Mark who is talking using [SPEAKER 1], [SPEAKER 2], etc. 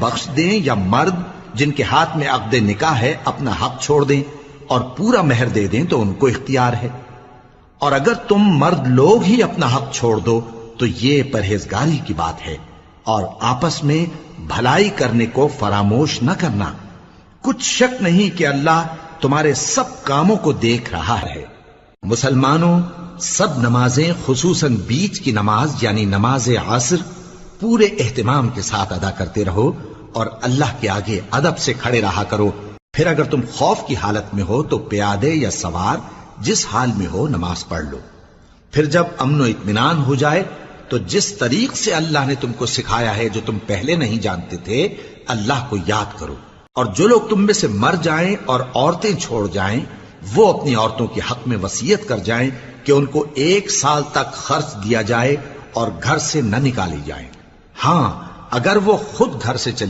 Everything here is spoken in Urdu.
[SPEAKER 1] بخش دیں یا مرد جن کے ہاتھ میں عقد نکاح ہے اپنا حق چھوڑ دیں اور پورا مہر دے دیں تو ان کو اختیار ہے. اور اگر تم مرد لوگ ہی اپنا حق چھوڑ دو تو یہ پرہیزگاری کی بات ہے. اور آپس میں بھلائی کرنے کو فراموش نہ کرنا. کچھ شک نہیں کہ اللہ تمہارے سب کاموں کو دیکھ رہا ہے. مسلمانوں، سب نمازیں خصوصاً بیچ کی نماز یعنی نماز عصر پورے اہتمام کے ساتھ ادا کرتے رہو اور اللہ کے آگے ادب سے کھڑے رہا کرو. پھر اگر تم خوف کی حالت میں ہو تو پیادے یا سوار جس حال میں ہو نماز پڑھ لو. پھر جب امن و اطمینان ہو جائے تو جس طریق سے اللہ نے تم کو سکھایا ہے جو تم پہلے نہیں جانتے تھے اللہ کو یاد کرو. اور جو لوگ تم میں سے مر جائیں اور عورتیں چھوڑ جائیں وہ اپنی عورتوں کے حق میں وصیت کر جائیں کہ ان کو 1 سال تک خرچ دیا جائے اور گھر سے نہ نکالی جائیں. ہاں اگر وہ خود گھر سے چلی